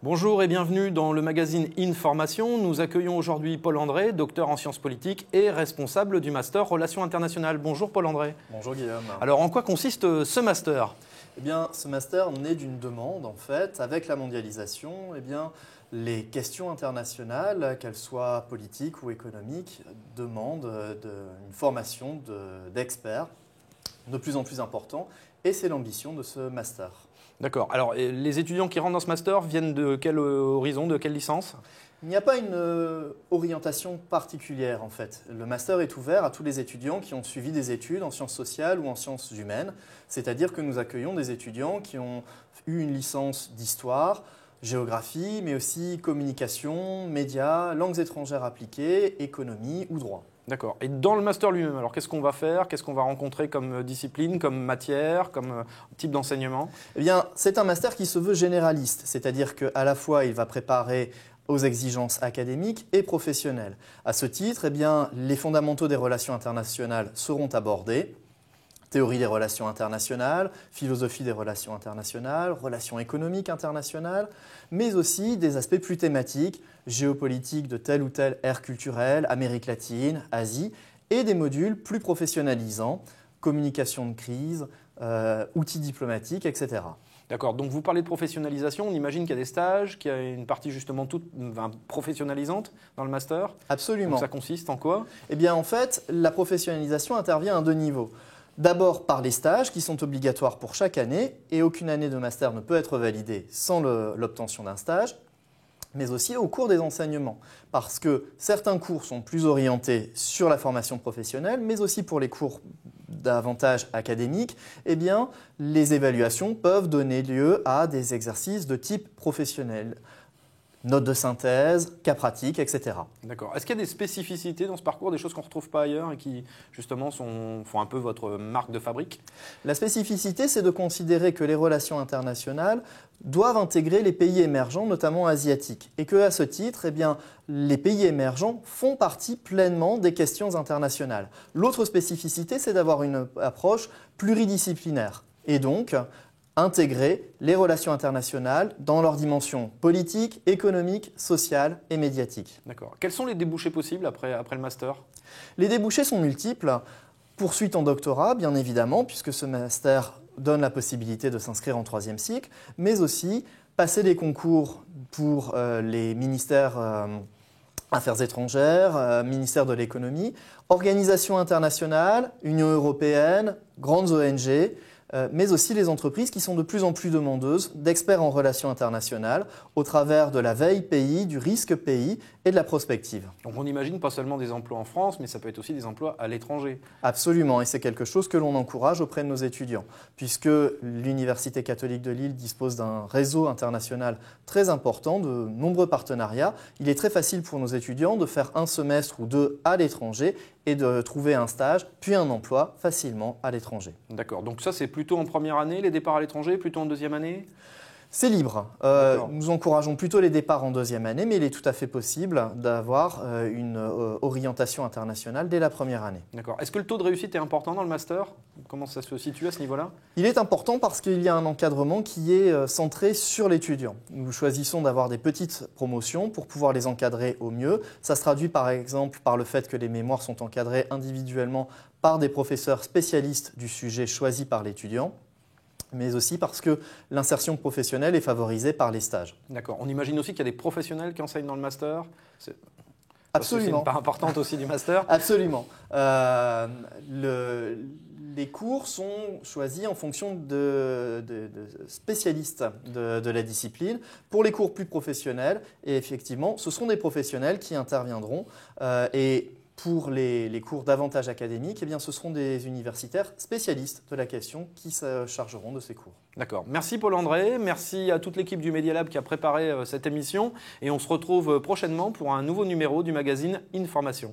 Bonjour et bienvenue dans le magazine Information. Nous accueillons aujourd'hui Paul André, docteur en sciences politiques et responsable du master Relations internationales. Bonjour Paul André. Bonjour Guillaume. Alors en quoi consiste ce master ? Eh bien, ce master naît d'une demande en fait. Avec la mondialisation, eh bien, les questions internationales, qu'elles soient politiques ou économiques, demandent une formation d'experts de plus en plus important. Et c'est l'ambition de ce master. D'accord. Alors les étudiants qui rentrent dans ce master viennent de quel horizon, de quelle licence ? Il n'y a pas une orientation particulière en fait. Le master est ouvert à tous les étudiants qui ont suivi des études en sciences sociales ou en sciences humaines. C'est-à-dire que nous accueillons des étudiants qui ont eu une licence d'histoire, géographie, mais aussi communication, médias, langues étrangères appliquées, économie ou droit. D'accord. Et dans le master lui-même, alors qu'est-ce qu'on va faire ? Qu'est-ce qu'on va rencontrer comme discipline, comme matière, comme type d'enseignement ? Eh bien, c'est un master qui se veut généraliste, c'est-à-dire qu'à la fois il va préparer aux exigences académiques et professionnelles. À ce titre, eh bien, les fondamentaux des relations internationales seront abordés. Théorie des relations internationales, philosophie des relations internationales, relations économiques internationales, mais aussi des aspects plus thématiques, géopolitique de telle ou telle ère culturelle, Amérique latine, Asie, et des modules plus professionnalisants, communication de crise, outils diplomatiques, etc. D'accord, donc vous parlez de professionnalisation, on imagine qu'il y a des stages, qu'il y a une partie justement toute professionnalisante dans le master. Absolument. Donc ça consiste en quoi ? Eh bien en fait, la professionnalisation intervient à deux niveaux. D'abord par les stages qui sont obligatoires pour chaque année et aucune année de master ne peut être validée sans l'obtention d'un stage, mais aussi au cours des enseignements parce que certains cours sont plus orientés sur la formation professionnelle, mais aussi pour les cours davantage académiques, eh bien, les évaluations peuvent donner lieu à des exercices de type professionnel. Notes de synthèse, cas pratiques, etc. D'accord. Est-ce qu'il y a des spécificités dans ce parcours, des choses qu'on ne retrouve pas ailleurs et qui justement font un peu votre marque de fabrique ? La spécificité, c'est de considérer que les relations internationales doivent intégrer les pays émergents, notamment asiatiques, et qu'à ce titre, eh bien, les pays émergents font partie pleinement des questions internationales. L'autre spécificité, c'est d'avoir une approche pluridisciplinaire, et donc intégrer les relations internationales dans leurs dimensions politiques, économiques, sociales et médiatiques. D'accord. Quels sont les débouchés possibles après le master ? Les débouchés sont multiples. Poursuite en doctorat, bien évidemment, puisque ce master donne la possibilité de s'inscrire en troisième cycle, mais aussi passer des concours pour les ministères Affaires étrangères, ministère de l'économie, organisations internationales, Union européenne, grandes ONG, mais aussi les entreprises qui sont de plus en plus demandeuses d'experts en relations internationales au travers de la veille pays, du risque pays et de la prospective. Donc on imagine pas seulement des emplois en France, mais ça peut être aussi des emplois à l'étranger. Absolument, et c'est quelque chose que l'on encourage auprès de nos étudiants, puisque l'Université catholique de Lille dispose d'un réseau international très important, de nombreux partenariats. Il est très facile pour nos étudiants de faire un semestre ou deux à l'étranger et de trouver un stage, puis un emploi facilement à l'étranger. D'accord, donc ça c'est plutôt en première année, les départs à l'étranger, plutôt en deuxième année ? C'est libre. Nous encourageons plutôt les départs en deuxième année, mais il est tout à fait possible d'avoir une orientation internationale dès la première année. D'accord. Est-ce que le taux de réussite est important dans le master ? Comment ça se situe à ce niveau-là ? Il est important parce qu'il y a un encadrement qui est centré sur l'étudiant. Nous choisissons d'avoir des petites promotions pour pouvoir les encadrer au mieux. Ça se traduit par exemple par le fait que les mémoires sont encadrés individuellement par des professeurs spécialistes du sujet choisis par l'étudiant, mais aussi parce que l'insertion professionnelle est favorisée par les stages. D'accord. On imagine aussi qu'il y a des professionnels qui enseignent dans le master ? Absolument. C'est une part importante aussi du master ? Absolument. Les cours sont choisis en fonction de spécialistes de la discipline. Pour les cours plus professionnels, et effectivement, ce sont des professionnels qui interviendront. Et pour les cours davantage académiques, eh bien, ce seront des universitaires spécialistes de la question qui se chargeront de ces cours. D'accord. Merci Paul André, merci à toute l'équipe du Media Lab qui a préparé cette émission et on se retrouve prochainement pour un nouveau numéro du magazine Information.